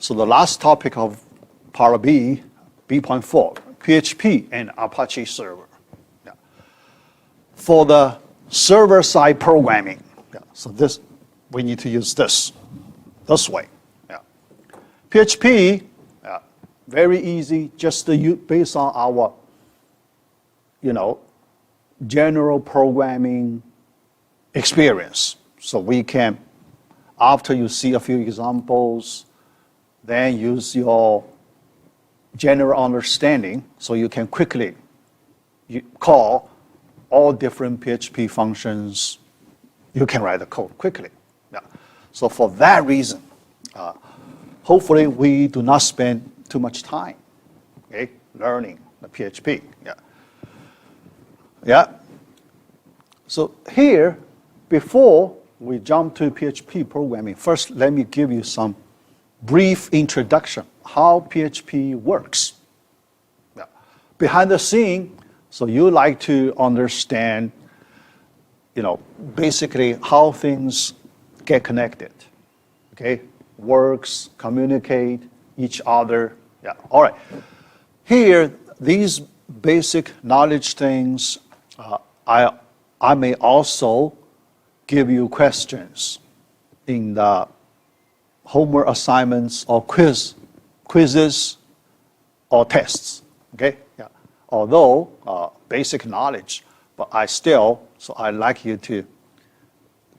So the last topic of part B, B.4, PHP and Apache server. Yeah. For the server-side programming, yeah, so this we need to use this way. Yeah. PHP, yeah, very easy, just based on our, general programming experience. So we can, after you see a few examples, then use your general understanding so you can quickly call all different PHP functions. You can write the code quickly. Yeah. So for that reason, hopefully we do not spend too much time, okay, learning the PHP. Yeah. Yeah. So here, before we jump to PHP programming, first let me give you some brief introduction how PHP works. Yeah. Behind the scene, so you like to understand, basically how things get connected, okay? Works, communicate, each other. Yeah. All right. Here, these basic knowledge things, I may also give you questions in the homework assignments or quizzes or tests, okay? Yeah. Although basic knowledge, but I like you to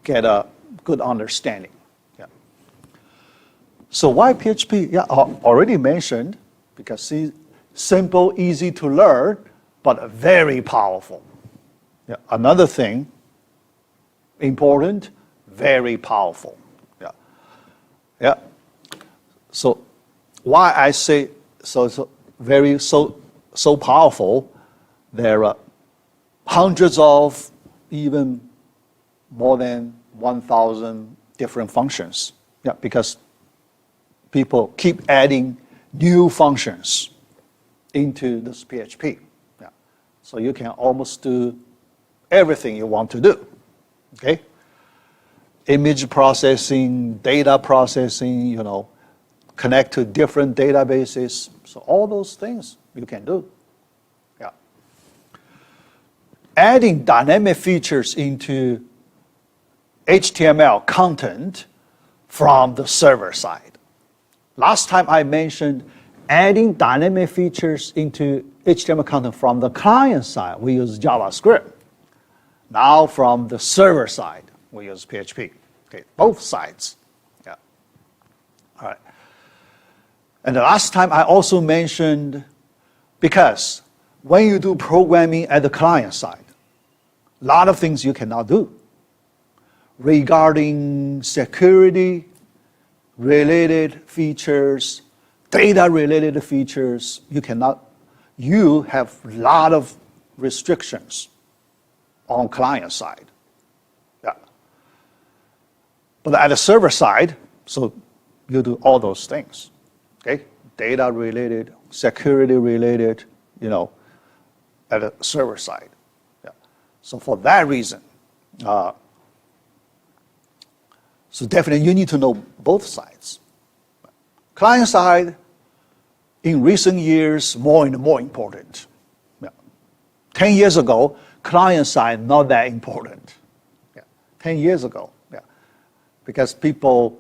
get a good understanding. Yeah. So why PHP? Yeah, I already mentioned, because see, simple, easy to learn, but very powerful. Yeah. Another thing, important, very powerful. Yeah. Yeah. So why I say so powerful, there are hundreds of, even more than 1,000 different functions. Yeah, because people keep adding new functions into this PHP. Yeah. So you can almost do everything you want to do. Okay? Image processing, data processing, connect to different databases. So all those things you can do. Yeah. Adding dynamic features into HTML content from the server side. Last time I mentioned adding dynamic features into HTML content from the client side, we use JavaScript. Now from the server side, we use PHP. Okay, both sides. Yeah. All right. And the last time I also mentioned, because when you do programming at the client side, a lot of things you cannot do. Regarding security related features, data related features, you have a lot of restrictions on client side. Yeah. But at the server side, so you do all those things. Okay? Data related, security related, at the server side. Yeah. So for that reason, so definitely you need to know both sides. Client side, in recent years, more and more important. Yeah. 10 years ago, client side not that important. Yeah. 10 years ago, yeah. Because people,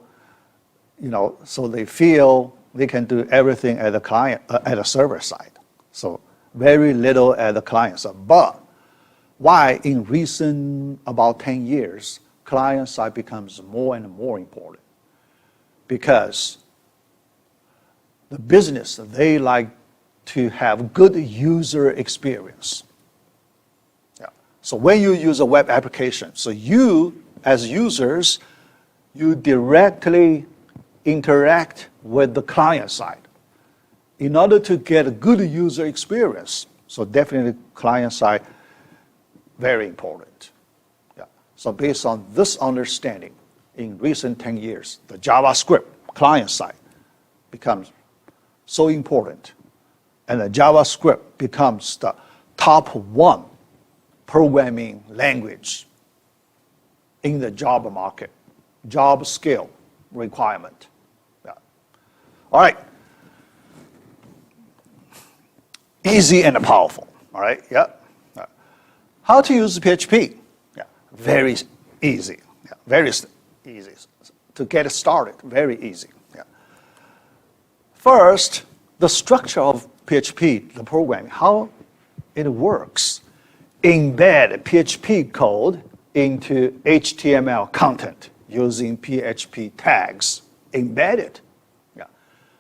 so they feel they can do everything at the client, at the server side. So very little at the client side. But why in recent about 10 years, client side becomes more and more important? Because the business, they like to have good user experience. Yeah. So when you use a web application, so you, as users, you directly interact with the client side in order to get a good user experience. So definitely client side, very important. Yeah. So based on this understanding, in recent 10 years, the JavaScript client side becomes so important. And the JavaScript becomes the top one programming language in the job market, job skill requirement. Yeah. All right. Easy and powerful. All right. Yeah. How to use PHP? Yeah. Very easy. Yeah. Very easy. To get started, very easy. Yeah. First, the structure of PHP, the programming, how it works. Embed PHP code into HTML content using PHP tags. Embed it. Yeah.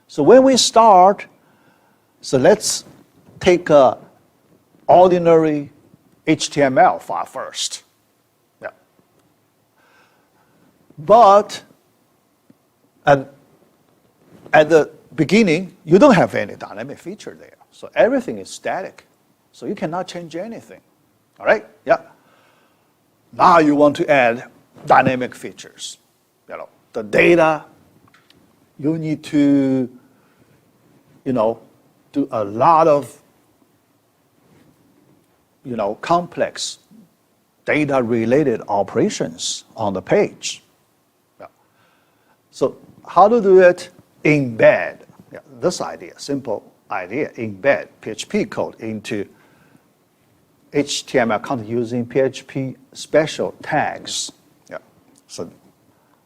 So when we start, so let's take a ordinary HTML file first. Yeah. But at the beginning, you don't have any dynamic feature there. So everything is static. So you cannot change anything. All right? Yeah. Now you want to add dynamic features. You know, the data, you need to, you know, do a lot of, you know, complex data-related operations on the page. Yeah. So how to do it? Embed. Yeah, this idea, simple idea, embed PHP code into HTML content using PHP special tags. Yeah. So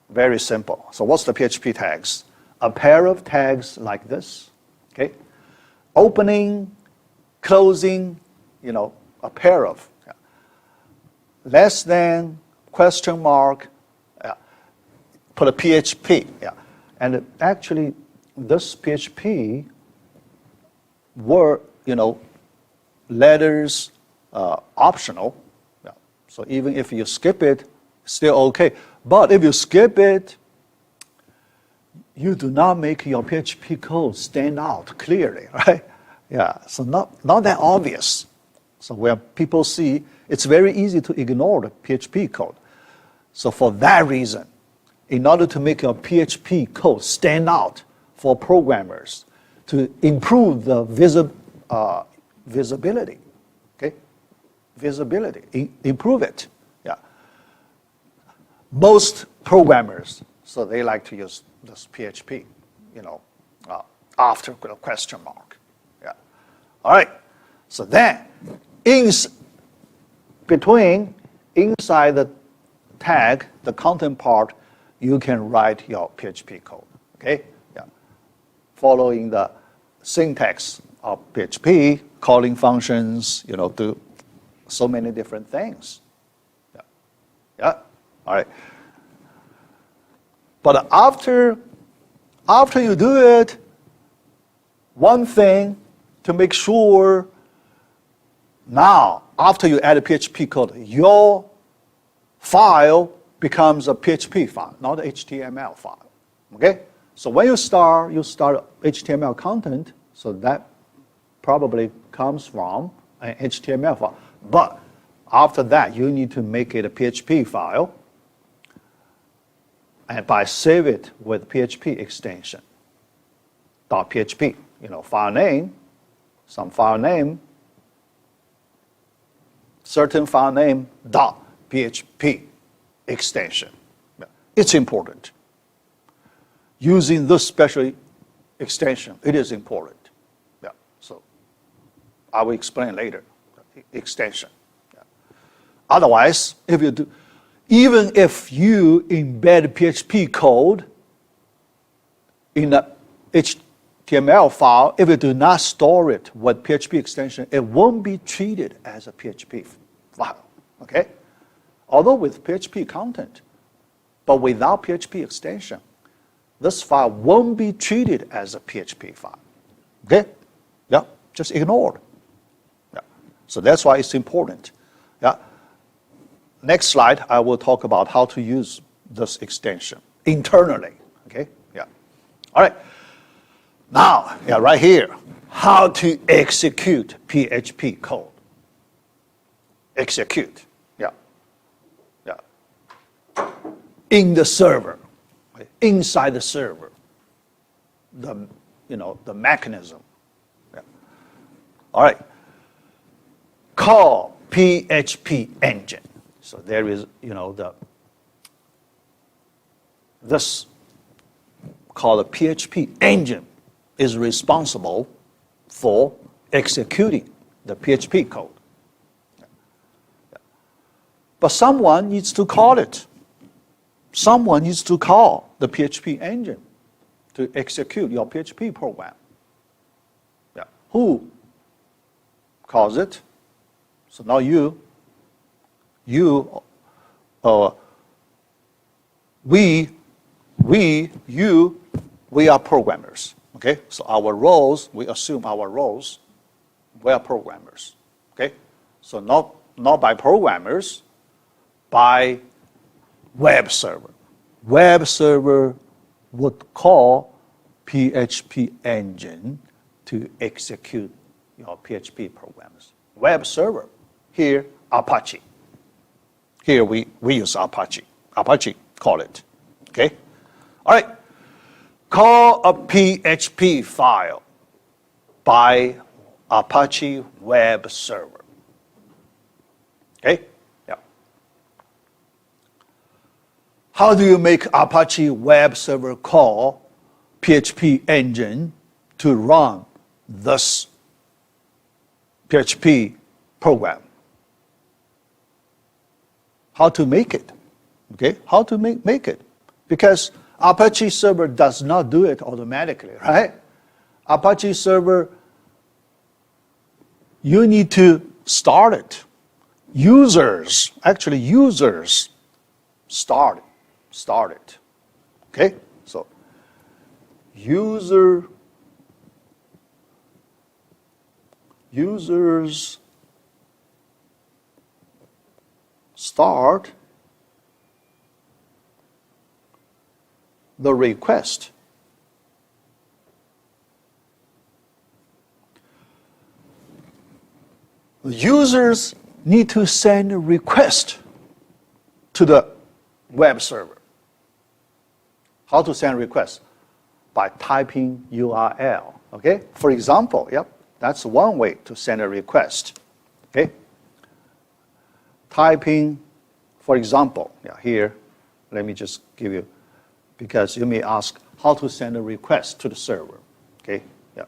very simple. So what's the PHP tags? A pair of tags like this. Okay. Opening, closing, you know, a pair of. Yeah. Less than, question mark, put a PHP. Yeah. And actually, this PHP were, you know, letters optional. Yeah. So even if you skip it, still okay. But if you skip it, you do not make your PHP code stand out clearly, right? Yeah. So not that obvious. So where people see, it's very easy to ignore the PHP code. So for that reason, in order to make your PHP code stand out for programmers, to improve the visibility, okay? Visibility, improve it, yeah. Most programmers, so they like to use this PHP, you know, after a question mark, yeah. All right, so then, inside the tag, the content part, you can write your PHP code, okay? Yeah. Following the syntax of PHP, calling functions, you know, do so many different things. Yeah. Yeah. All right. But after you do it, one thing to make sure now, after you add a PHP code, your file becomes a PHP file, not an HTML file. Okay? So when you start HTML content, so that probably comes from an HTML file. But after that, you need to make it a PHP file, and by save it with PHP extension. .php, you know, file name, some file name, certain file name, .php extension. It's important. Using this special extension, it is important. Yeah. So I will explain later. Extension. Yeah. Otherwise, if you do, even if you embed PHP code in a HTML file, if you do not store it with PHP extension, it won't be treated as a PHP file. Okay? Although with PHP content, but without PHP extension, this file won't be treated as a PHP file. Okay? Yeah, just ignored. Yeah. So that's why it's important. Yeah. Next slide, I will talk about how to use this extension internally. Okay? Yeah. All right. Now, yeah, right here, how to execute PHP code. Execute. In the server, inside the server, the mechanism. Yeah. All right. Call PHP engine. So there is, this called a PHP engine is responsible for executing the PHP code. But someone needs to call it. Someone needs to call the PHP engine to execute your PHP program. Yeah. Who calls it? So now we are programmers. Okay? So our roles, we assume our roles, we are programmers. Okay? So not by programmers, by web server. Web server would call PHP engine to execute your PHP programs. Web server, here Apache. Here we use Apache. Apache, call it. Okay? All right. Call a PHP file by Apache web server. Okay? Yeah. How do you make Apache web server call PHP engine to run this PHP program? How to make it? Okay? How to make it? Because Apache server does not do it automatically, right? Apache server, you need to start it. Users start it. Okay? So users start the request. The users need to send a request to the web server. How to send requests? By typing URL. Okay? For example, yep, that's one way to send a request. Okay? Typing, for example, yeah, here, let me just give you, because you may ask how to send a request to the server. Okay? Yeah.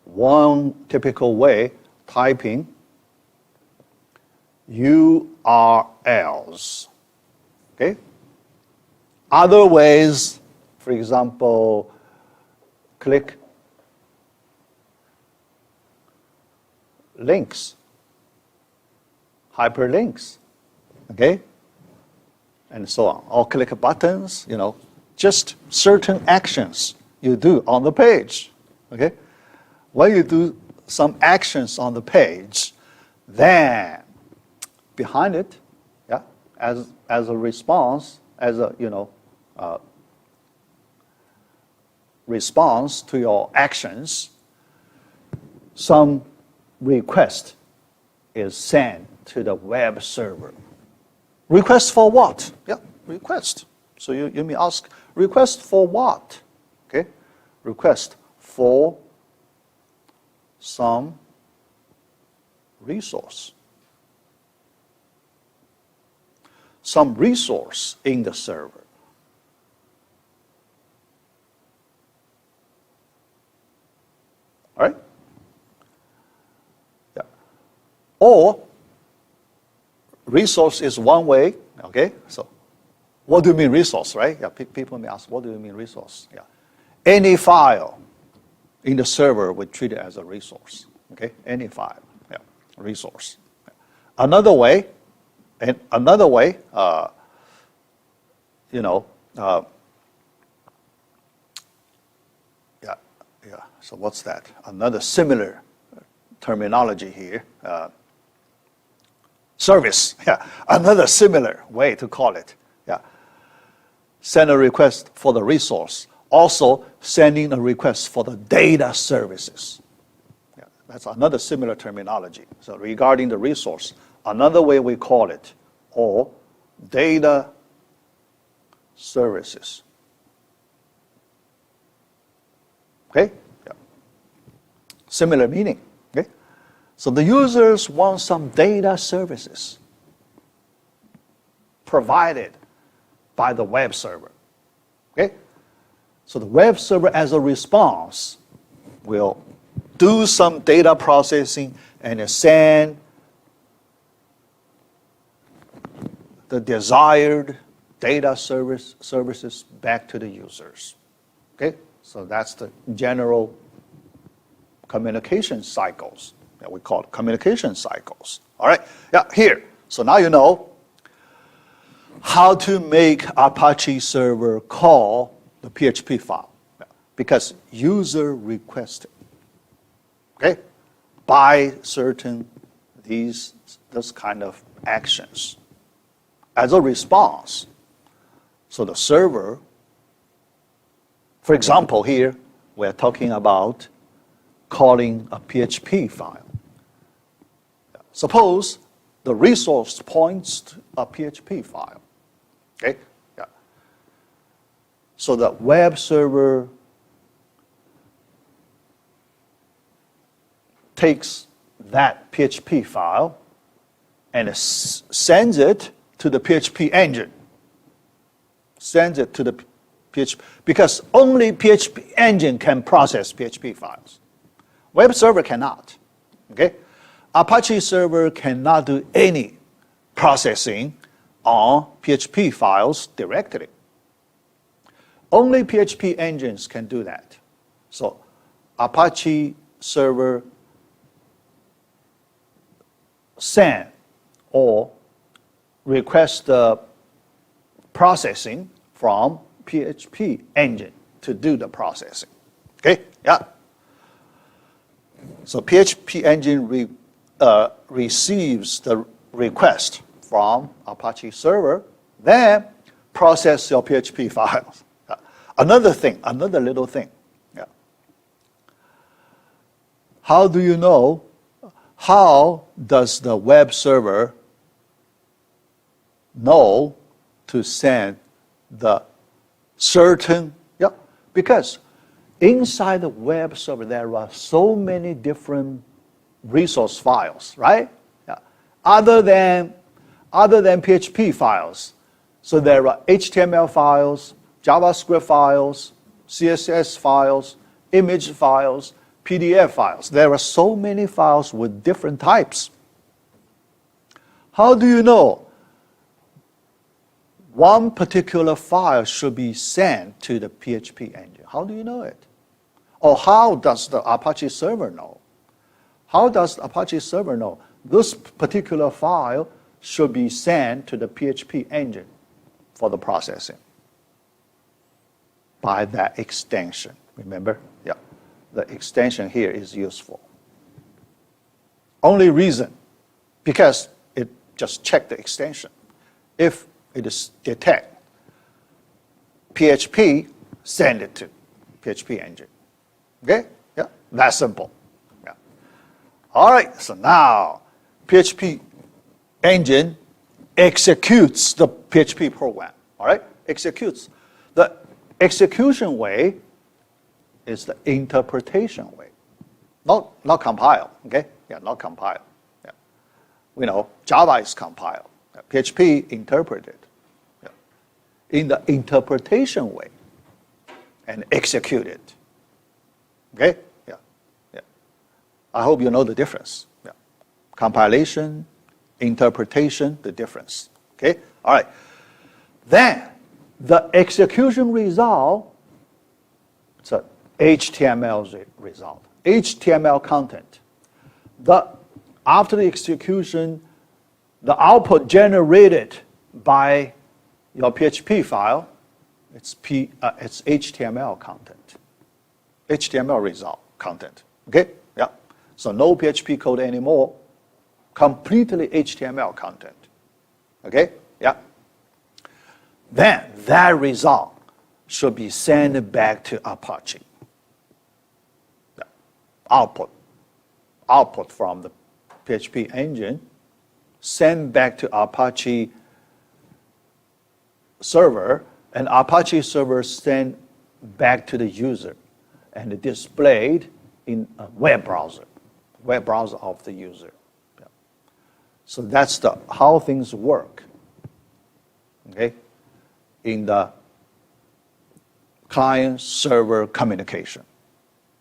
One typical way, typing URLs. Okay? Other ways, for example, click links, hyperlinks, okay? And so on. Or click buttons, just certain actions you do on the page, okay? When you do some actions on the page, then behind it, yeah, as a response, response to your actions, some request is sent to the web server. Request for what? Yeah, request. So you may ask, request for what? Okay, request for some resource. Some resource in the server. All right? Yeah. Or resource is one way, okay? So what do you mean resource, right? Yeah, people may ask, what do you mean resource? Yeah. Any file in the server we treat it as a resource, okay? Any file, yeah, resource. Another way, so what's that? Another similar terminology here. Service, yeah, another similar way to call it. Yeah. Send a request for the resource. Also sending a request for the data services. Yeah, that's another similar terminology. So regarding the resource, another way we call it, or data services. Okay? Yeah. Similar meaning. Okay? So the users want some data services provided by the web server. Okay? So the web server as a response will do some data processing and send the desired data services back to the users. Okay? So that's the general communication cycles that we call communication cycles. All right? Yeah, here. So now you know how to make Apache server call the PHP file because user requested. Okay? By certain this kind of actions. As a response, so the server, for example, here we're talking about calling a PHP file. Suppose the resource points to a PHP file. Okay? Yeah. So the web server takes that PHP file and sends it to the PHP engine. Sends it to the PHP, because only PHP engine can process PHP files. Web server cannot. Okay? Apache server cannot do any processing on PHP files directly. Only PHP engines can do that. So Apache server send or request the processing from PHP engine to do the processing. Okay? Yeah. So PHP engine receives the request from Apache server, then process your PHP files. Another thing, another little thing. Yeah. How do you know? How does the web server know to send the certain, yeah, because inside the web server there are so many different resource files, right? Yeah. Other than PHP files. So there are HTML files, JavaScript files, CSS files, image files, PDF files. There are so many files with different types. How do you know one particular file should be sent to the PHP engine? How do you know it? Or how does the Apache server know? How does the Apache server know this particular file should be sent to the PHP engine for the processing? By that extension, remember? Yeah, the extension here is useful. Only reason, because it just checked the extension. If it is detect PHP, send it to PHP engine. Okay? Yeah, that's simple. Yeah. All right, so now PHP engine executes the PHP program. All right? Executes. The execution way is the interpretation way. Not compile, okay? Yeah, not compile. Yeah. We know Java is compiled. Yeah. PHP interpreted. Yeah. In the interpretation way and executed. Okay? Yeah. Yeah. I hope you know the difference. Yeah. Compilation, interpretation, the difference. Okay? All right. Then the execution result, it's a HTML result, HTML content. After the execution, the output generated by your PHP file, it's HTML content, HTML result content. Okay? Yeah. So no PHP code anymore, completely HTML content. Okay? Yeah. Then that result should be sent back to Apache. The output from the PHP engine, sent back to Apache server, and Apache server sent back to the user and displayed in a web browser of the user. Yeah. So that's how things work. Okay? In the client-server communication.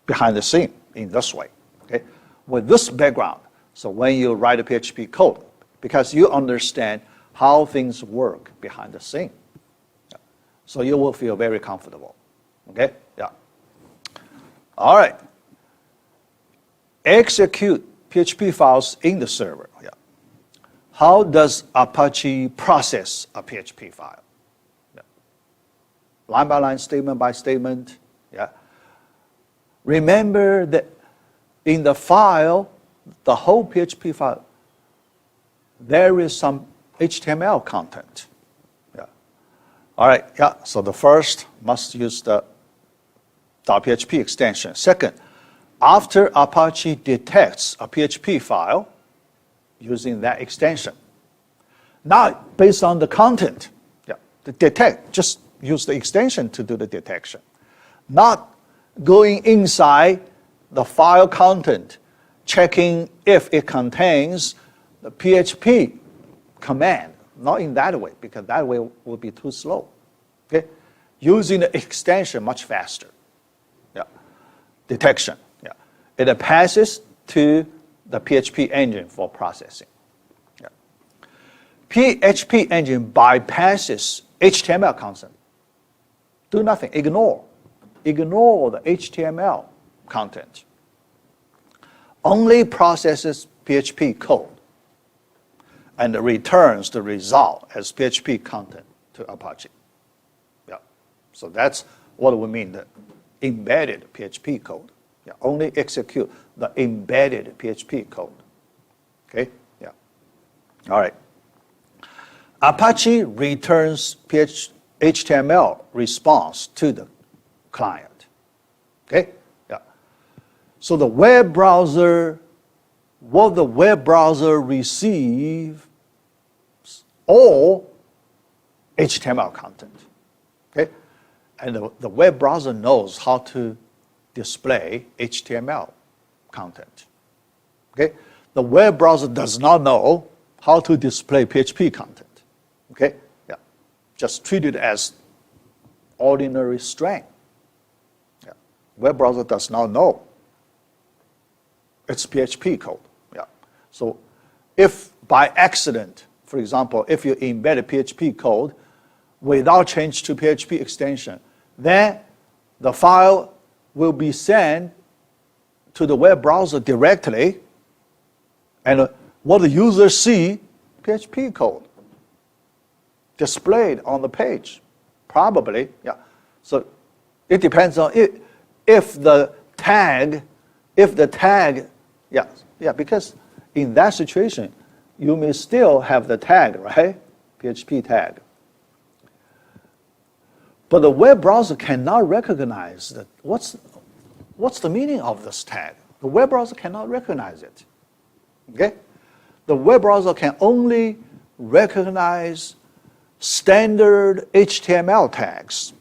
behind the scene in this way. Okay? With this background, so when you write a PHP code, because you understand how things work behind the scene, yeah. So you will feel very comfortable. Okay? Yeah. All right. Execute PHP files in the server. Yeah. How does Apache process a PHP file? Yeah. Line by line, statement by statement. Yeah. Remember that in the file, the whole PHP file, there is some HTML content. Yeah. All right. Yeah. So the first must use the .php extension. Second, after Apache detects a PHP file using that extension, now based on the content, yeah, the detect, just use the extension to do the detection, not going inside the file content, checking if it contains the PHP command. Not in that way, because that way will be too slow. Okay? Using the extension much faster. Yeah. Detection. Yeah. It passes to the PHP engine for processing. Yeah. PHP engine bypasses HTML content. Do nothing. Ignore the HTML content. Only processes PHP code and returns the result as PHP content to Apache. Yeah. So that's what we mean, the embedded PHP code. Yeah. Only execute the embedded PHP code. Okay? Yeah. All right. Apache returns HTML response to the client. Okay? Yeah. So the web browser, what the web browser receives, all HTML content. Okay? And the web browser knows how to display HTML content. Okay? The web browser does not know how to display PHP content. Okay? Yeah. Just treat it as ordinary string. Yeah. Web browser does not know. It's PHP code. Yeah. So if by accident, for example, if you embed a PHP code without change to PHP extension, then the file will be sent to the web browser directly, and what the user see, PHP code displayed on the page, probably. Yeah. So it depends on it. If the tag, yeah, because in that situation, you may still have the tag, right? PHP tag. But the web browser cannot recognize that. What's the meaning of this tag? The web browser cannot recognize it. Okay? The web browser can only recognize standard HTML tags.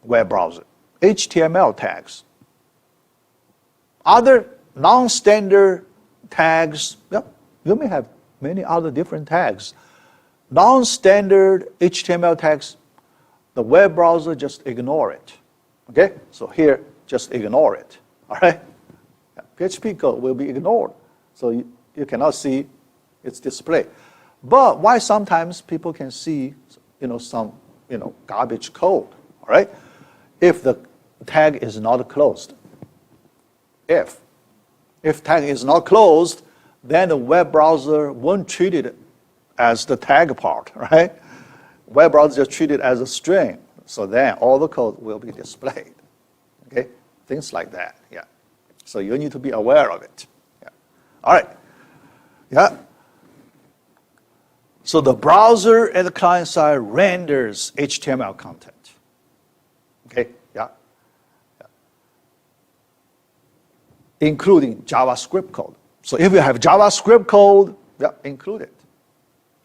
Web browser. HTML tags. Other non-standard tags, yeah, you may have many other different tags. Non-standard HTML tags, the web browser just ignore it. Okay? So here, just ignore it. All right? Yeah, PHP code will be ignored. So you cannot see its display. But why sometimes people can see, some, garbage code, all right? If the tag is not closed. If tag is not closed, then the web browser won't treat it as the tag part, right? Web browser just treat it as a string. So then all the code will be displayed. Okay? Things like that, yeah. So you need to be aware of it. Yeah. All right. Yeah. So the browser at the client side renders HTML content. Okay? Yeah. Yeah. Including JavaScript code. So if you have JavaScript code, yeah, include it.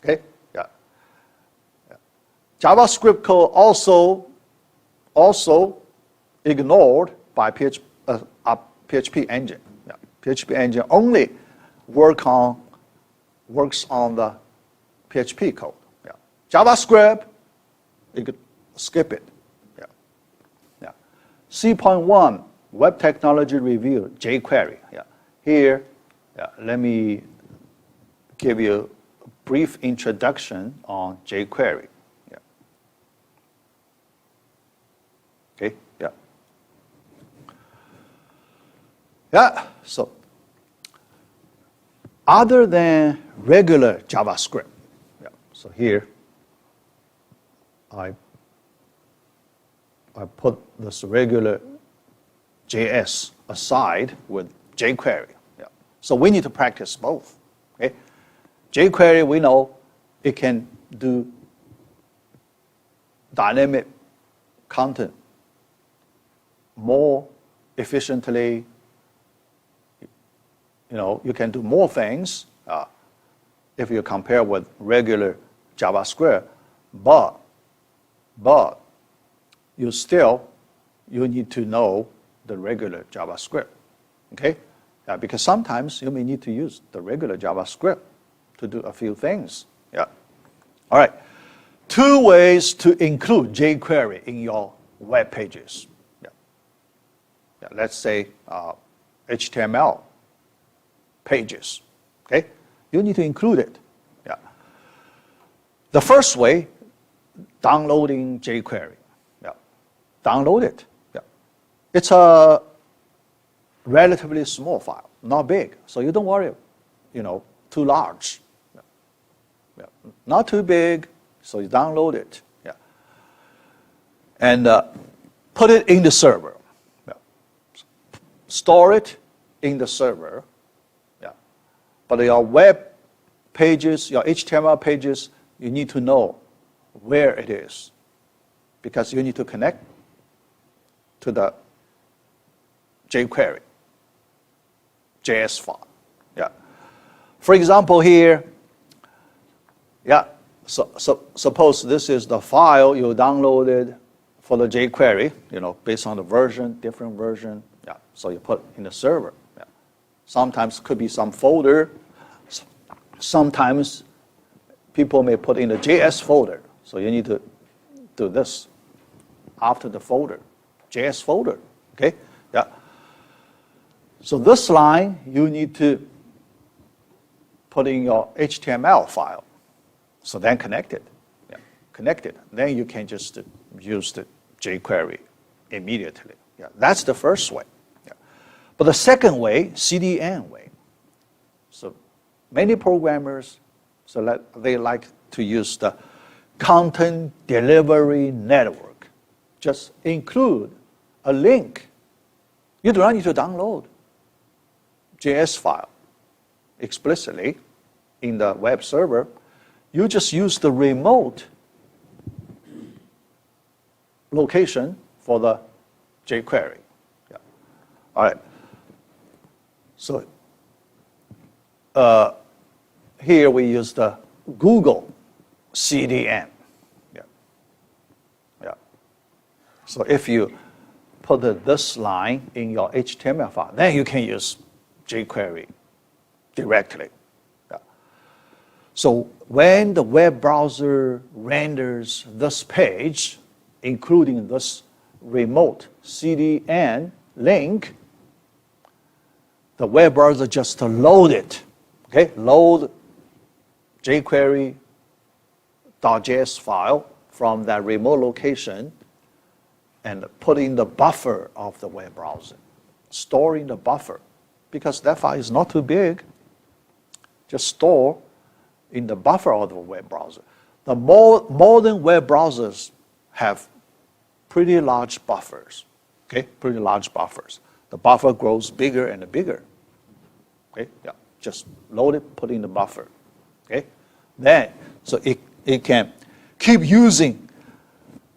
Okay? Yeah. Yeah. JavaScript code also ignored by PHP engine. Yeah. PHP engine only works on the PHP code. Yeah. JavaScript, you could skip it. Yeah. Yeah. C.1 Web Technology Review, jQuery. Yeah. Here, let me give you a brief introduction on jQuery. Yeah. Okay, yeah. Yeah, so other than regular JavaScript, yeah, so here I put this regular JS aside with jQuery. Yeah. So we need to practice both. Okay? jQuery, we know it can do dynamic content more efficiently. You know, you can do more things if you compare with regular JavaScript, but you need to know the regular JavaScript, okay? Because sometimes you may need to use the regular JavaScript to do a few things. Yeah. All right. 2 ways to include jQuery in your web pages. Yeah. Yeah. Let's say HTML pages. Okay. You need to include it. Yeah. The first way, downloading jQuery. Yeah. Download it. Yeah. It's a relatively small file, not big, so you don't worry, you know, too large. Yeah. Yeah. Not too big, so you download it. Yeah. And put it in the server. Yeah. Store it in the server. Yeah. But your web pages, your HTML pages, you need to know where it is, because you need to connect to the jQuery JS file. Yeah. For example, here, yeah, so suppose this is the file you downloaded for the jQuery, you know, based on the version, different version. Yeah. So you put in the server. Yeah. Sometimes could be some folder. Sometimes people may put in the JS folder. So you need to do this after the folder, JS folder. Okay. Yeah. So this line, you need to put in your HTML file. So then connect it. Yeah. Connect it. Then you can just use the jQuery immediately. Yeah. That's the first way. Yeah. But the second way, CDN way. So many programmers, so they like to use the content delivery network. Just include a link. You do not need to download JS file explicitly in the web server. You just use the remote location for the jQuery. Yeah. All right. So here we use the Google CDN. Yeah. Yeah. So if you put this line in your HTML file, then you can use jQuery directly. Yeah. So when the web browser renders this page, including this remote CDN link, the web browser just load it. Okay, load jQuery.js file from that remote location and put in the buffer of the web browser. Store in the buffer, because that file is not too big. Just store in the buffer of the web browser. The modern web browsers have pretty large buffers. Okay, pretty large buffers. The buffer grows bigger and bigger. Okay, yeah, just load it, put in the buffer. Okay, then so it can keep using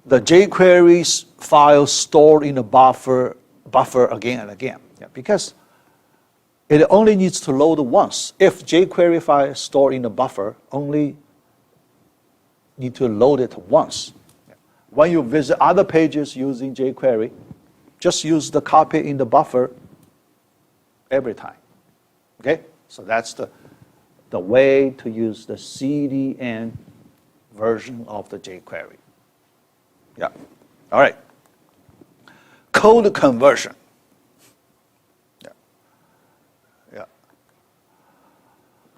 the jQuery file stored in the buffer again and again. Yeah, because it only needs to load once. If jQuery file is stored in the buffer, only need to load it once. When you visit other pages using jQuery, just use the copy in the buffer every time. Okay? So that's the way to use the CDN version of the jQuery. Yeah. All right. Code conversion.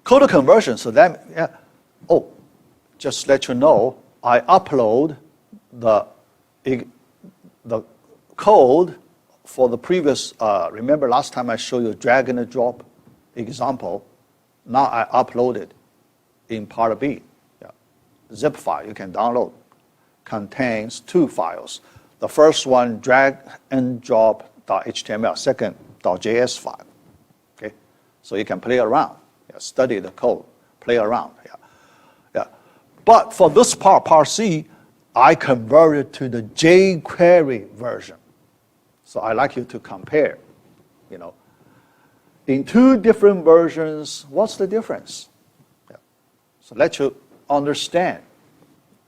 Code conversion, so that, yeah. Oh, just let you know, I upload the code for the previous, remember last time I showed you drag and drop example. Now I upload it in part B. Yeah. Zip file you can download. Contains 2 files. The first one, drag and drop.html, second, .js file. Okay? So you can play around, study the code, play around. Yeah. But for this part C, I converted to the jQuery version. So I like you to compare, In 2 different versions, what's the difference? Yeah. So let you understand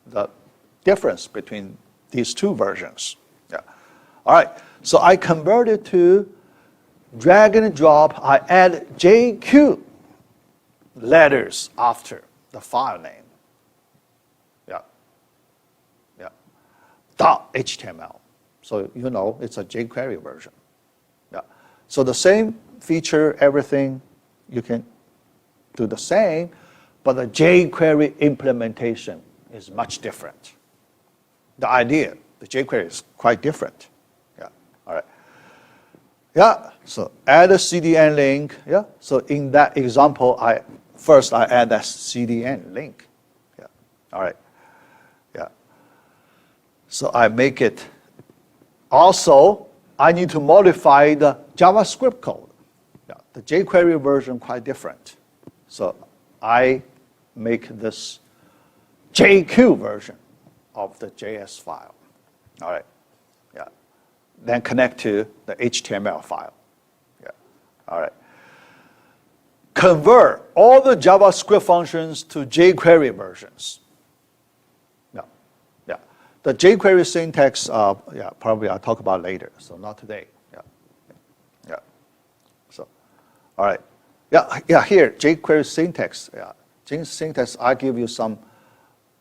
the difference between these 2 versions. Yeah. All right. So I converted to drag and drop. I add JQ letters after the file name. .html. So it's a jQuery version. Yeah. So the same feature, everything, you can do the same, but the jQuery implementation is much different. The idea, the jQuery is quite different. Yeah. All right. Yeah. So add a CDN link. Yeah. So in that example, I add that CDN link. Yeah. All right. So I make it. Also, I need to modify the JavaScript code. Yeah, the jQuery version quite different. So I make this JQ version of the JS file. All right. Yeah. Then connect to the HTML file. Yeah. All right. Convert all the JavaScript functions to jQuery versions. The jQuery syntax, probably I'll talk about later, so not today. Yeah. So, all right. Yeah, here, jQuery syntax. Yeah. Syntax, I give you some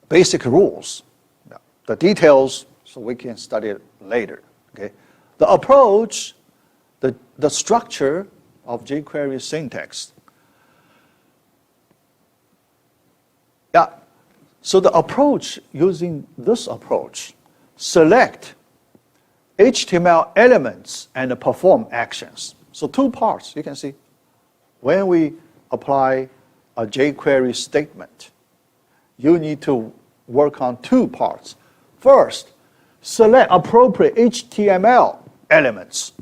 basic rules. Yeah. The details, so we can study it later. Okay. The approach, the structure of jQuery syntax. Yeah. So the approach, using this approach, select HTML elements and perform actions. So 2 parts, you can see. When we apply a jQuery statement, you need to work on 2 parts. First, select appropriate HTML elements.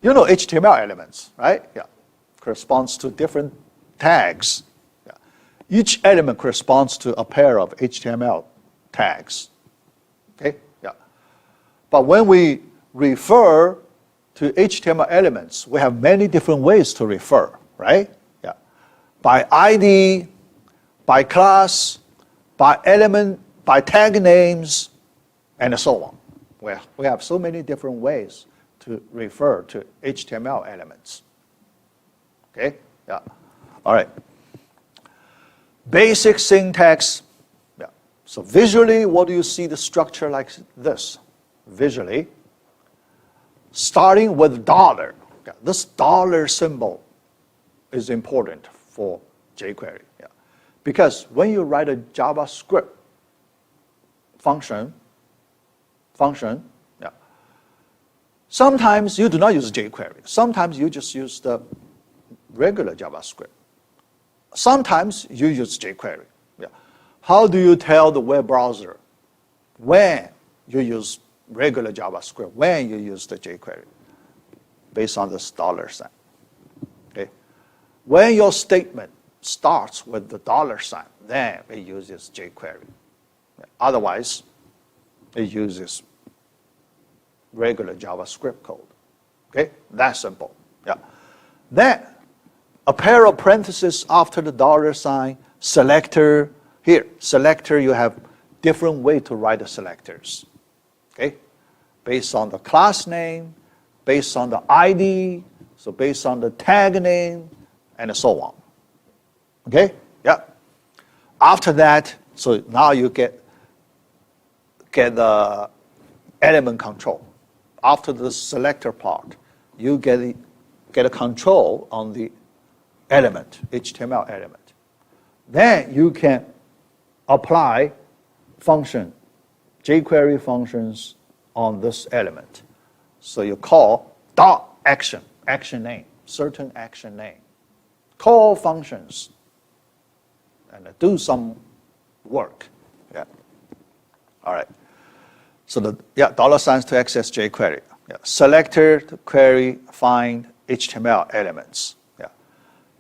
You know HTML elements, right? Yeah. Corresponds to different tags. Each element corresponds to a pair of HTML tags. Okay? Yeah. But when we refer to HTML elements, we have many different ways to refer, right? Yeah. By ID, by class, by element, by tag names, and so on. We have so many different ways to refer to HTML elements. Okay? Yeah. All right. Basic syntax. Yeah. So visually, what do you see the structure like this? Visually, starting with $. Yeah. This $ symbol is important for jQuery. Yeah. Because when you write a JavaScript function, yeah, sometimes you do not use jQuery. Sometimes you just use the regular JavaScript. Sometimes you use jQuery. Yeah. How do you tell the web browser when you use regular JavaScript, when you use the jQuery? Based on this $sign. Okay. When your statement starts with the $sign, then it uses jQuery. Yeah. Otherwise, it uses regular JavaScript code. Okay, that's simple. Yeah. Then a pair of parentheses after the $sign, selector. Here, selector, you have different way to write the selectors. Okay, based on the class name, based on the ID, so based on the tag name, and so on. Okay, yeah. After that, so now you get the element control. After the selector part, you get a control on the element, HTML element. Then you can apply function, jQuery functions on this element. So you call dot action, action name, certain action name. Call functions and do some work. Yeah. All right. So dollar signs to access jQuery. Yeah. Selector to query, find HTML elements. Yeah.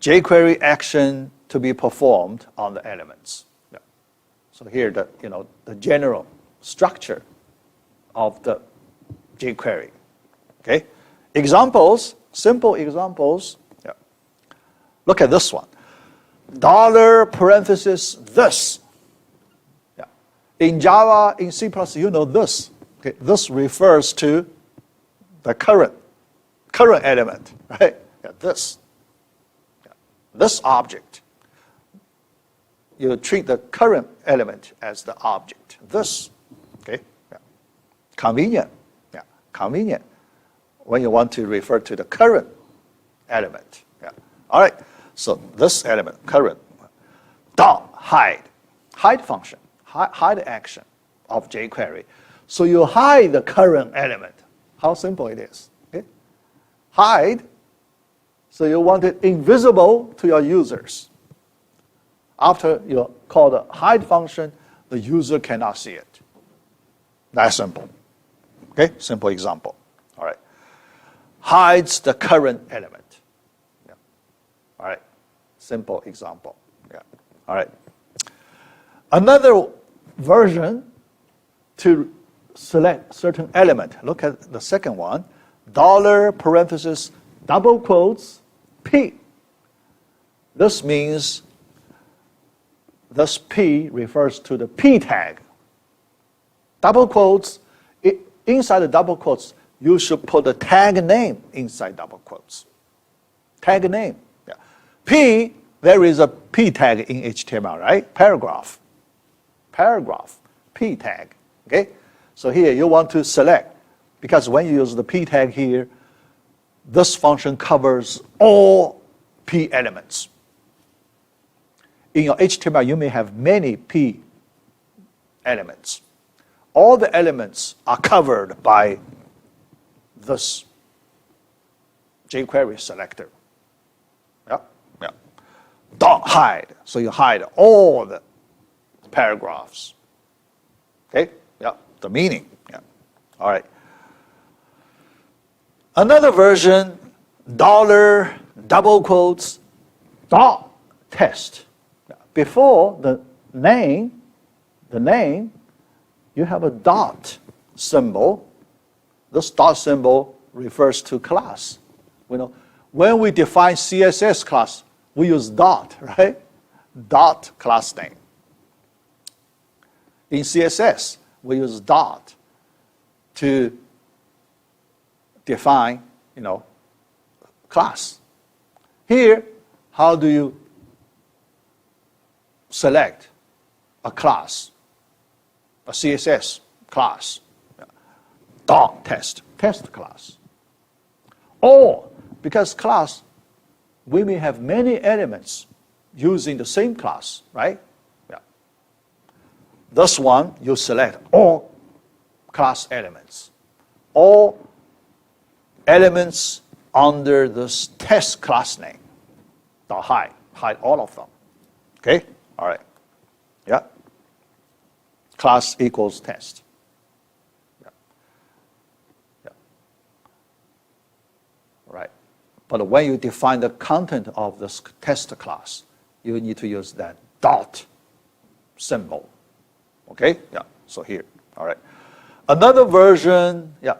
jQuery action to be performed on the elements. Yeah. So here the general structure of the jQuery. Okay. Examples, simple examples. Yeah. Look at this one. Dollar parenthesis this. Yeah. In Java, in C++, you know this. Okay. This refers to the current element, right? Yeah, this. Yeah. This object. You treat the current element as the object. This. Okay. Yeah. Convenient. Yeah. Convenient when you want to refer to the current element. Yeah. All right. So this element, current, dot hide function, hide action of jQuery. So you hide the current element. How simple it is. Okay? Hide, so you want it invisible to your users. After you call the hide function, the user cannot see it. That's simple. Okay, simple example. All right. Hides the current element. Yeah. All right. Simple example. Yeah. All right. Another version to select certain element. Look at the second one. Dollar parenthesis double quotes P. This means this P refers to the P tag. Double quotes, inside the double quotes, you should put the tag name inside double quotes. Tag name. Yeah. P, there is a P tag in HTML, right? Paragraph. P tag. Okay? So here you want to select, because when you use the P tag here, this function covers all P elements. In your HTML, you may have many P elements. All the elements are covered by this jQuery selector. Yeah, yeah. Dot hide, so you hide all the paragraphs. Okay, yeah, the meaning. Yeah, all right. Another version, dollar double quotes dot test. Before the name, you have a dot symbol. This dot symbol refers to class. When we define CSS class, we use dot, right? Dot class name. In CSS, we use dot to define, class. Here, how do you select a class, a CSS class? Dot test class. Or, because class, we may have many elements using the same class, right? Yeah. This one, you select all class elements. All elements under this test class name. Dot hide all of them. Okay? All right. Yeah. Class equals test. Yeah. Yeah. Right. But when you define the content of this test class, you need to use that dot symbol. Okay? Yeah. So here. All right. Another version, yeah.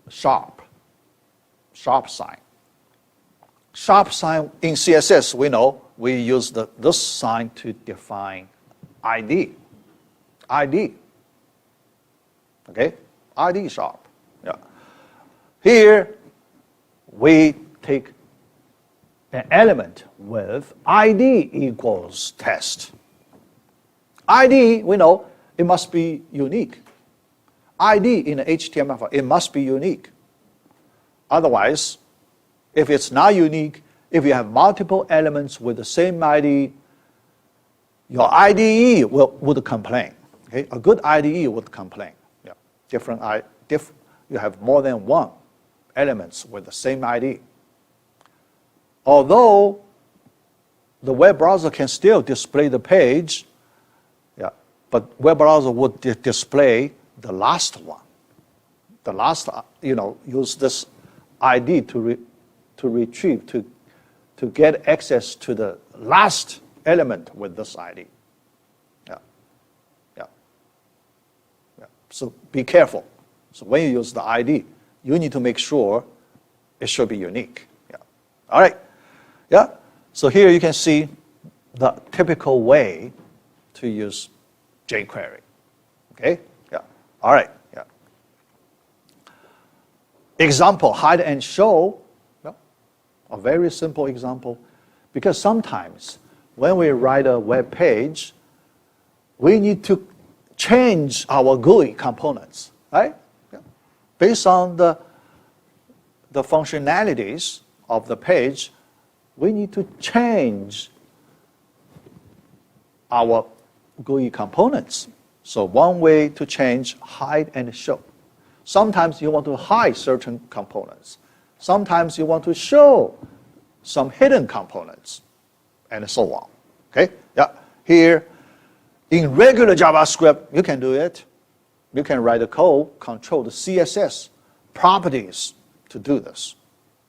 Sharp sign. Sharp sign in CSS, we know we use this sign to define ID. Okay? ID sharp. Yeah. Here, we take an element with ID equals test. ID, we know, it must be unique. ID in the HTML file, it must be unique. Otherwise, If it's not unique, if you have multiple elements with the same ID, your IDE would complain. Okay? A good IDE would complain. Yeah. You have more than one elements with the same ID. Although the web browser can still display the page, yeah, but web browser would display the last one. The last, use this ID to retrieve, to get access to the last element with this ID. Yeah. Yeah. Yeah. So be careful. So when you use the ID, you need to make sure it should be unique. Yeah. All right. Yeah. So here you can see the typical way to use jQuery. Okay? Yeah. All right. Yeah. Example, hide and show. Yeah. A very simple example, because sometimes when we write a web page, we need to change our GUI components, right? Yeah. Based on the functionalities of the page, we need to change our GUI components. So one way to change, hide and show. Sometimes you want to hide certain components. Sometimes you want to show some hidden components, and so on. Okay? Yeah. Here, in regular JavaScript, you can do it. You can write a code, control the CSS properties to do this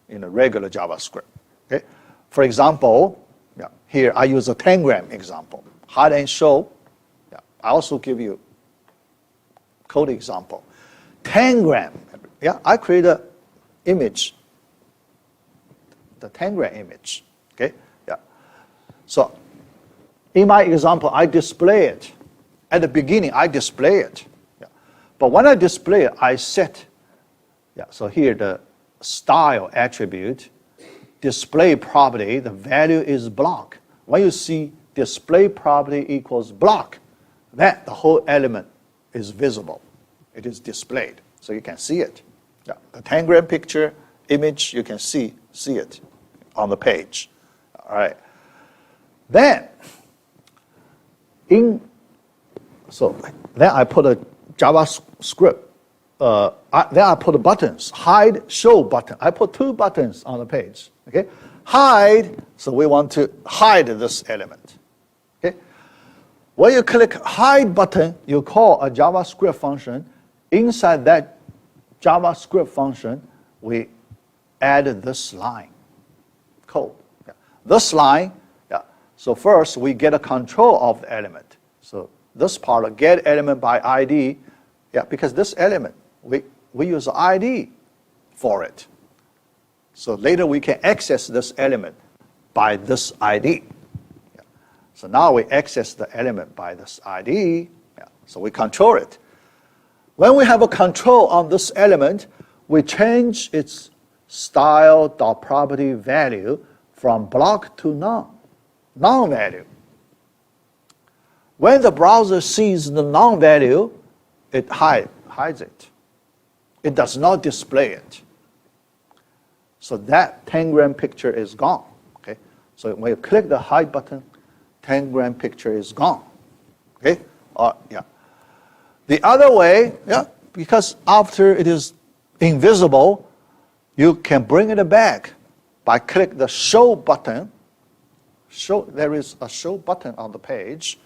in a regular JavaScript. Okay? For example, yeah, here I use a tangram example. Hide and show. Yeah, I also give you code example. Tangram. Yeah, I create an image, the tangram image. Okay. Yeah. So in my example, I display it. At the beginning, I display it. Yeah. But when I display it, I set. Yeah. So here the style attribute, display property, the value is block. When you see display property equals block, then the whole element is visible. It is displayed, so you can see it. Yeah. The tangram picture, image, you can see it on the page. All right. Then, then I put a JavaScript. Then I put buttons, hide, show button. I put two buttons on the page. Okay, hide. So we want to hide this element. Okay, when you click hide button, you call a JavaScript function. Inside that JavaScript function, we add this line code. Yeah. This line. Yeah. So first we get a control of the element. So this part, get element by ID. Yeah, because this element, we use ID for it. So later we can access this element by this ID. Yeah. So now we access the element by this ID. Yeah. So we control it. When we have a control on this element, we change its style.property value from block to none value. When the browser sees the none value, it hides it. It does not display it. So that tangram picture is gone. Okay? So when you click the hide button, tangram picture is gone. Okay? Yeah. The other way, yeah, because after it is invisible, you can bring it back by click the show button. There is a show button on the page.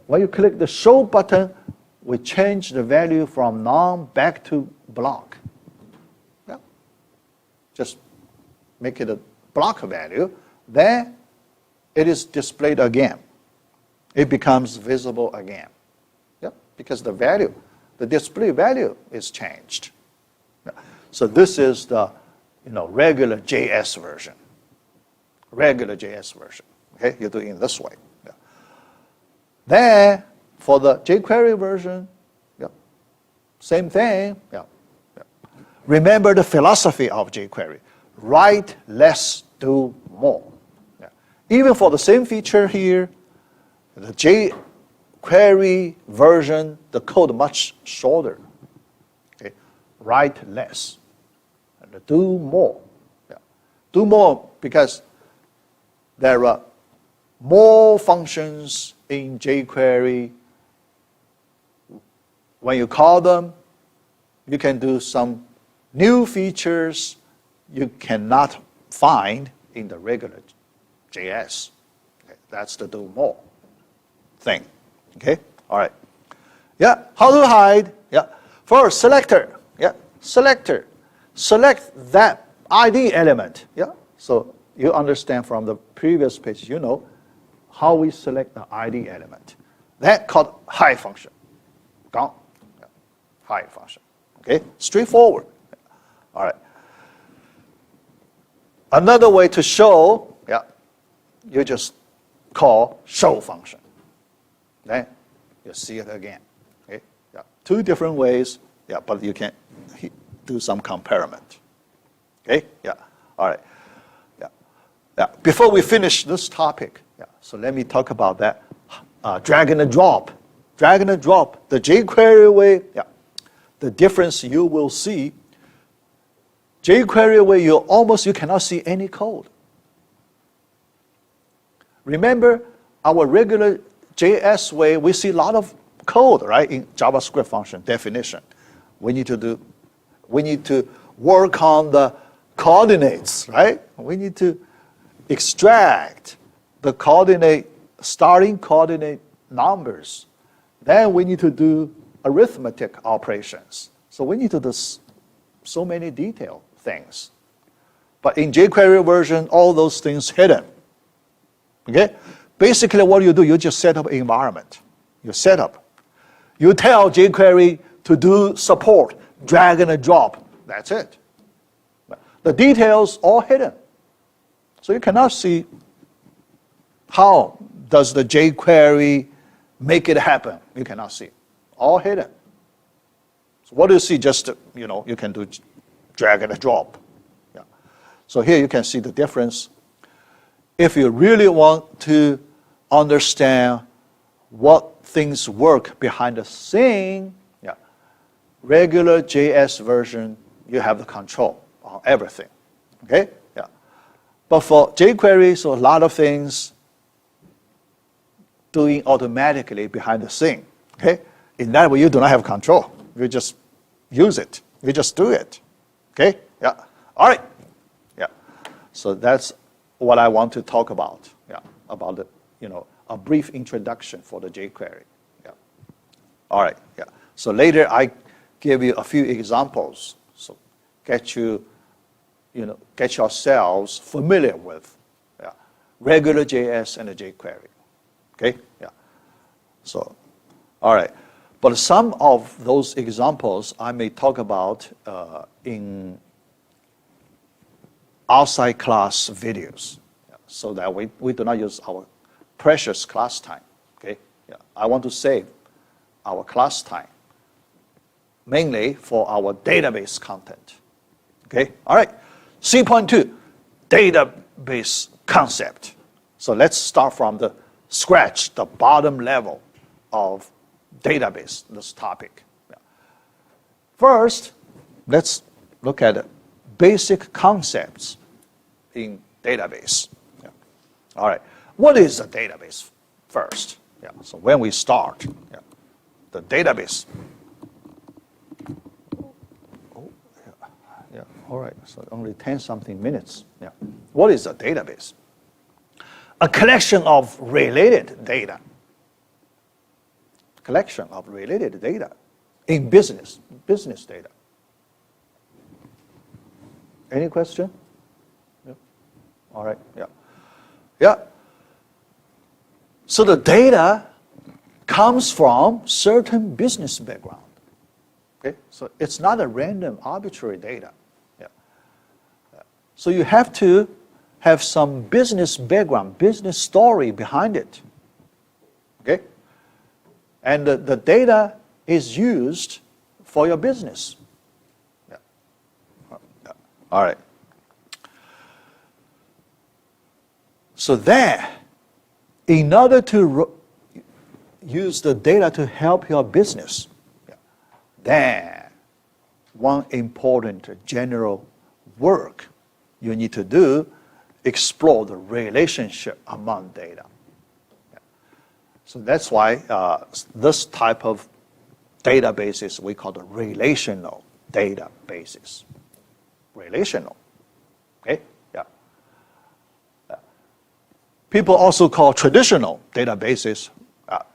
When you click the show button, we change the value from none back to block. Yeah. Just make it a block value. Then it is displayed again. It becomes visible again. Yeah. Because the value, the display value is changed. Yeah. So this is the regular JS version. Regular JS version. Okay, you do it in this way. Yeah. Then for the jQuery version, yeah, same thing. Yeah. Yeah. Remember the philosophy of jQuery. Write less, do more. Yeah. Even for the same feature here, the jQuery version, the code much shorter. Okay. Write less and do more. Yeah. Do more because there are more functions in jQuery. When you call them, you can do some new features you cannot find in the regular JS. Okay, that's the do more thing. Okay, all right. Yeah, how to hide? Yeah, first selector. Yeah, selector. Select that ID element. Yeah, so you understand from the previous page, you know how we select the ID element. That called hide function. Gone. Yeah. Hide function. Okay, straightforward. All right. Another way to show, yeah, you just call show function. Then you see it again. Okay, yeah, two different ways. Yeah, but you can do some comparison. Okay, yeah, all right. Yeah, yeah. Before we finish this topic, yeah, so let me talk about that. Drag and drop. Drag and drop. The jQuery way, yeah. The difference you will see, jQuery way you cannot see any code. Remember our regular JS way, we see a lot of code, right, in JavaScript function definition. We need to work on the coordinates, right? We need to extract the starting coordinate numbers. Then we need to do arithmetic operations. So we need to do so many detailed things. But in jQuery version, all those things hidden. Okay? Basically what you do, you just set up an environment. You set up. You tell jQuery to do support, drag and drop. That's it. The details all hidden. So you cannot see how does the jQuery make it happen. You cannot see. All hidden. So what do you see? Just, you can do drag and drop. Yeah. So here you can see the difference. If you really want to understand what things work behind the scene, yeah, regular JS version, you have the control on everything. Okay? Yeah. But for jQuery, so a lot of things doing automatically behind the scene. Okay? In that way, you do not have control. You just use it. You just do it. Okay? Yeah. All right. Yeah. So that's what I want to talk about. Yeah. About the, a brief introduction for the jQuery. Yeah. All right. Yeah. So later I give you a few examples. So get yourselves familiar with regular JS and the jQuery. Okay? Yeah. So, all right. But some of those examples I may talk about in outside class videos, so that we do not use our precious class time. Okay? Yeah. I want to save our class time mainly for our database content. Okay? All right. C.2, database concept. So let's start from the scratch, the bottom level of database, this topic. Yeah. First, let's look at basic concepts in database. Yeah. All right. What is a database first? Yeah. So when we start, yeah, the database. Oh, yeah. Yeah. All right. So only 10-something minutes. Yeah. What is a database? A collection of related data. Collection of related data in business data. Any question? Yeah. All right. Yeah. Yeah. So the data comes from certain business background. Okay. So it's not a random, arbitrary data. Yeah. So you have to have some business background, business story behind it. Okay? And the data is used for your business. Yeah. All right. So then, in order to use the data to help your business, yeah, then one important general work you need to do, explore the relationship among data. So that's why this type of databases we call the relational databases. Relational. Okay? Yeah. People also call traditional databases.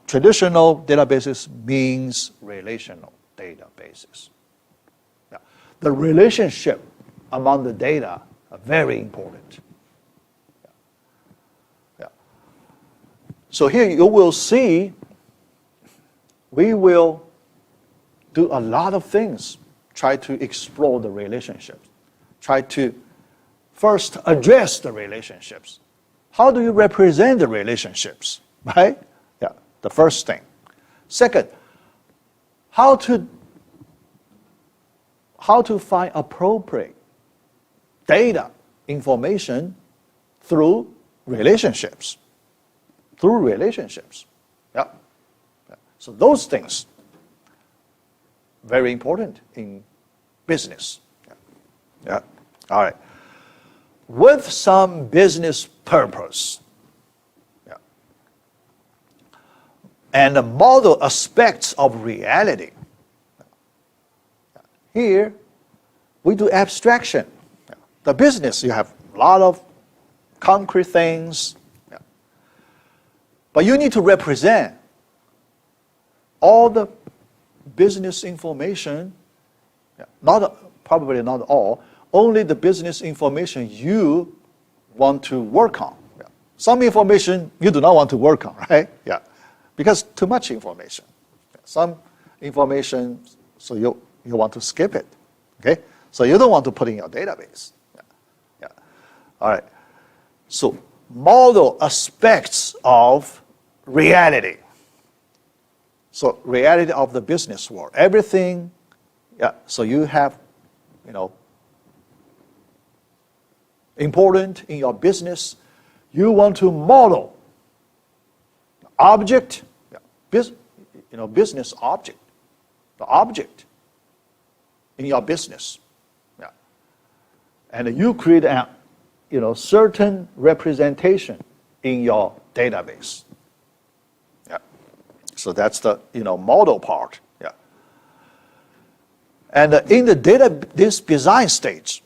Traditional databases means relational databases. Yeah. The relationship among the data are very important. Yeah. Yeah. So here you will see we will do a lot of things, try to explore the relationships, try to first address the relationships. How do you represent the relationships, right? Yeah, the first thing. Second, how to find appropriate data information through relationships. Through relationships. Yeah. Yeah. So those things, very important in business. Yeah. Yeah. All right. With some business purpose. Yeah. And the model aspects of reality. Here, we do abstraction. The business, you have a lot of concrete things. Yeah. But you need to represent all the business information, probably not all, only the business information you want to work on. Yeah. Some information you do not want to work on, right? Yeah. Because too much information. Some information, so you want to skip it. Okay? So you don't want to put in your database. Yeah. Yeah. All right. So model aspects of reality. So reality of the business world. Everything, yeah, so you have, important in your business, you want to model object, business object, the object in your business. Yeah. And you create a, certain representation in your database. Yeah. So that's the, model part. Yeah. And in this design stage,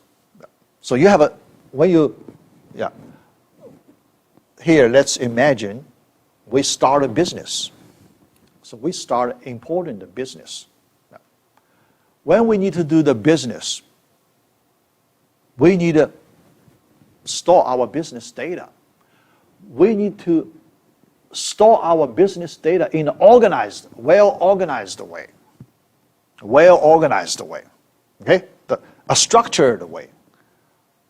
so you have here let's imagine we start a business. So we start importing the business. Yeah. When we need to do the business, we need to store our business data. We need to store our business data in an organized, well-organized way. Well-organized way. Okay? A structured way.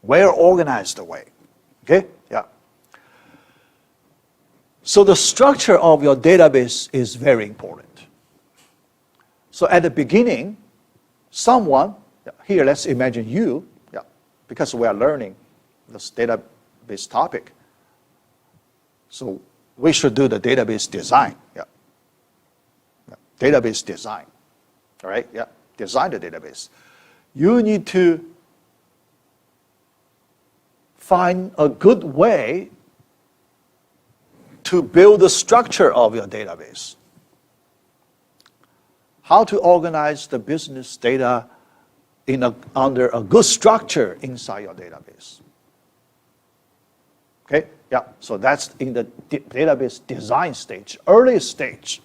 Well-organized way. Okay? Yeah. So the structure of your database is very important. So at the beginning, someone, here let's imagine you, because we are learning this database topic. So we should do the database design. Yeah. Database design. All right? Yeah. Design the database. You need to find a good way to build the structure of your database. How to organize the business data under a good structure inside your database. Okay? Yeah, so that's in the database design stage, early stage.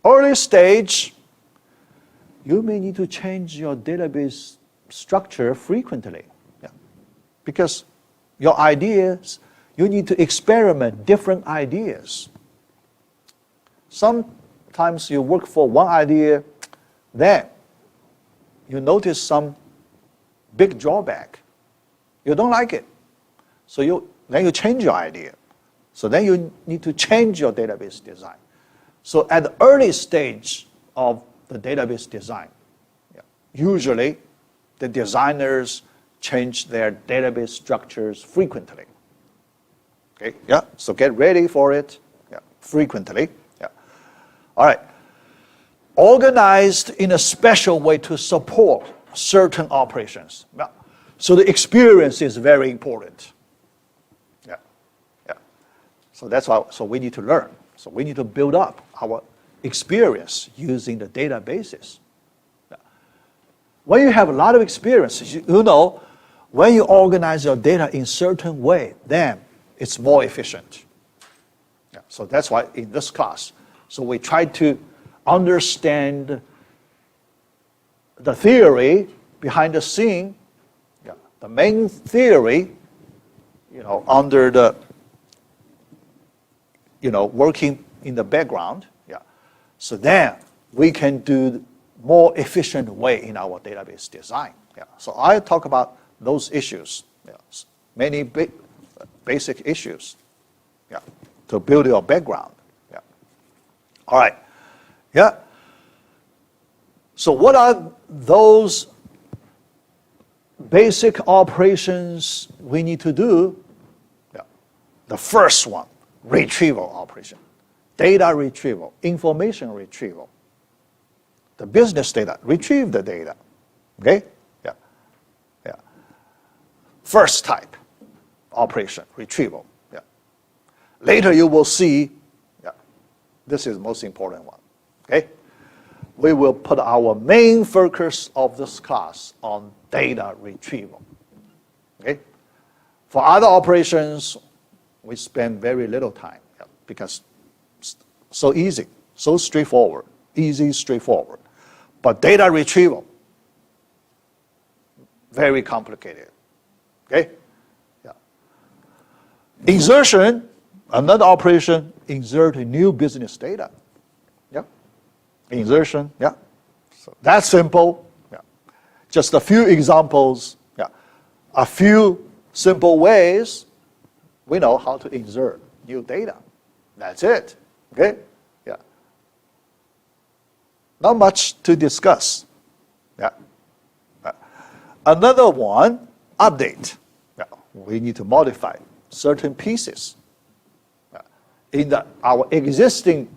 Early stage, you may need to change your database structure frequently. Yeah. Because your ideas, you need to experiment different ideas. Sometimes you work for one idea, then you notice some big drawback. You don't like it. So then you change your idea. So then you need to change your database design. So at the early stage of the database design, usually the designers change their database structures frequently. Okay, yeah, so get ready for it, frequently. Yeah. All right. Organized in a special way to support certain operations. Yeah. So the experience is very important. Yeah, yeah. So that's why. So we need to learn. So we need to build up our experience using the databases. Yeah. When you have a lot of experience, you know, when you organize your data in a certain way, then it's more efficient. Yeah. So that's why in this class, so we try to understand the theory behind the scene, yeah, the main theory, you know, under the, you know, working in the background, yeah. So then we can do more efficient way in our database design. Yeah. So I talk about those issues, yeah, many basic issues, yeah, to build your background. Yeah. All right. Yeah. So what are those basic operations we need to do? Yeah. The first one, retrieval operation, data retrieval, information retrieval. The business data, retrieve the data. Okay? Yeah. Yeah. First type operation, retrieval. Yeah. Later you will see, yeah, this is the most important one. Okay? We will put our main focus of this class on data retrieval. Okay? For other operations, we spend very little time, yeah, because it's so easy, so straightforward, easy, straightforward. But data retrieval, very complicated. Okay? Yeah. Insertion, another operation, insert new business data. Insertion, yeah. So that's simple. Yeah. Just a few examples, yeah. A few simple ways we know how to insert new data. That's it. Okay? Yeah. Not much to discuss. Yeah. Another one, update. Yeah. We need to modify certain pieces. Yeah. In our existing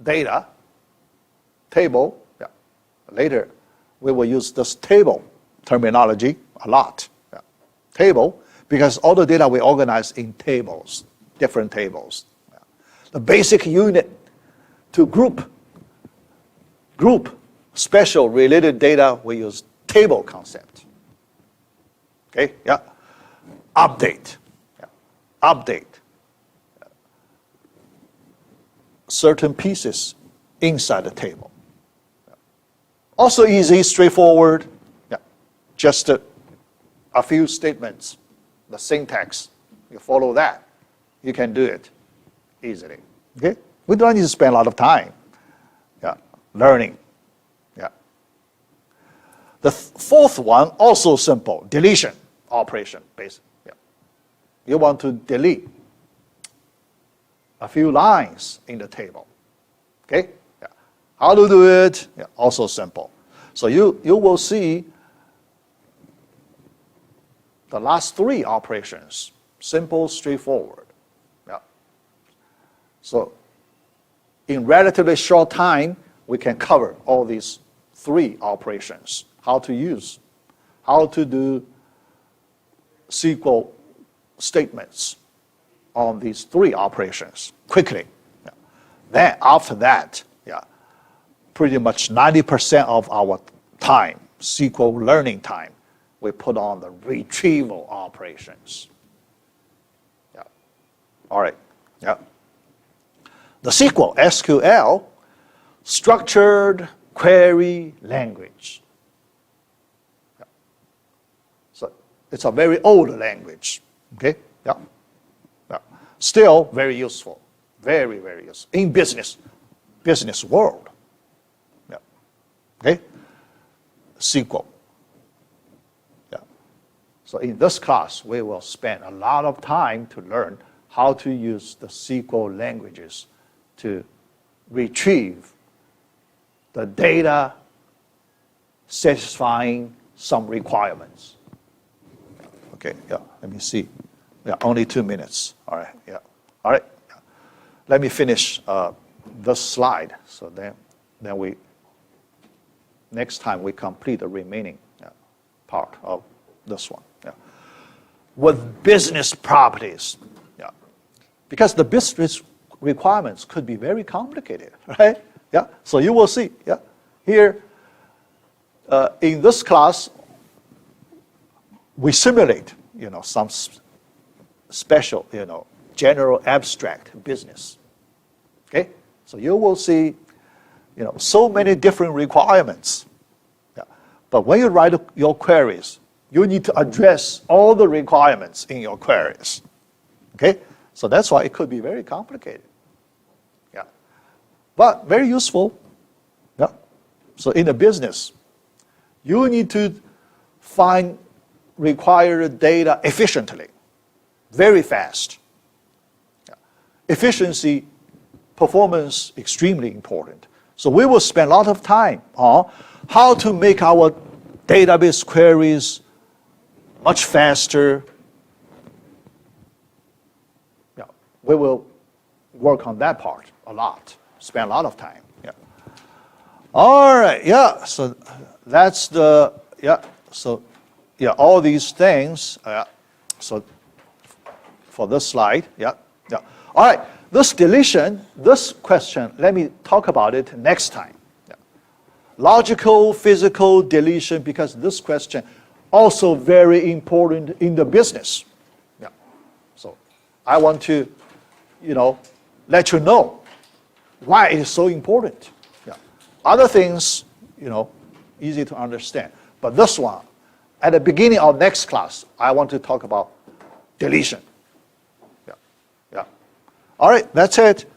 data table, yeah. Later we will use this table terminology a lot. Yeah. Table, because all the data we organize in tables, different tables. Yeah. The basic unit to group special related data, we use table concept. Okay, yeah. Update. Yeah. Update. Certain pieces inside the table. Also easy, straightforward. Yeah. Just a few statements, the syntax. You follow that, you can do it easily. Okay? We don't need to spend a lot of time, yeah, learning. Yeah. The fourth one, also simple, deletion operation, basically. Yeah. You want to delete a few lines in the table. Okay? Yeah. How to do it? Yeah, also simple. So you will see the last three operations, simple, straightforward. Yeah. So in relatively short time, we can cover all these three operations. How to use, how to do SQL statements on these three operations quickly. Yeah. Then after that, yeah, pretty much 90% of our time, SQL learning time, we put on the retrieval operations. Yeah. All right. Yeah. The SQL, structured query language. Yeah. So it's a very old language. Okay. Yeah. Yeah. Still very useful. Very, very useful in business world. Yeah. Okay. SQL. Yeah. So in this class, we will spend a lot of time to learn how to use the SQL languages to retrieve the data satisfying some requirements. Okay, yeah, let me see. Yeah, only 2 minutes. All right, yeah. All right. Yeah. Let me finish this slide. So then next time we complete the remaining part of this one. Yeah. With business properties. Yeah. Because the business requirements could be very complicated, right? Yeah. So you will see. Yeah. Here, in this class, we simulate, some special, general abstract business. Okay. So you will see, so many different requirements. Yeah. But when you write your queries, you need to address all the requirements in your queries. Okay? So that's why it could be very complicated. Yeah. But very useful. Yeah. So in a business, you need to find required data efficiently, very fast. Yeah. Efficiency, performance, extremely important. So we will spend a lot of time on how to make our database queries much faster. Yeah, we will work on that part a lot, spend a lot of time. Yeah. All right, yeah, so that's the, yeah, so, yeah, all these things, so for this slide, yeah, yeah. All right, this deletion, this question, let me talk about it next time. Yeah. Logical, physical deletion, because this question also very important in the business. Yeah. So I want to, let you know why it is so important. Yeah. Other things, easy to understand. But this one, at the beginning of next class, I want to talk about deletion. Yeah. Yeah. All right, that's it.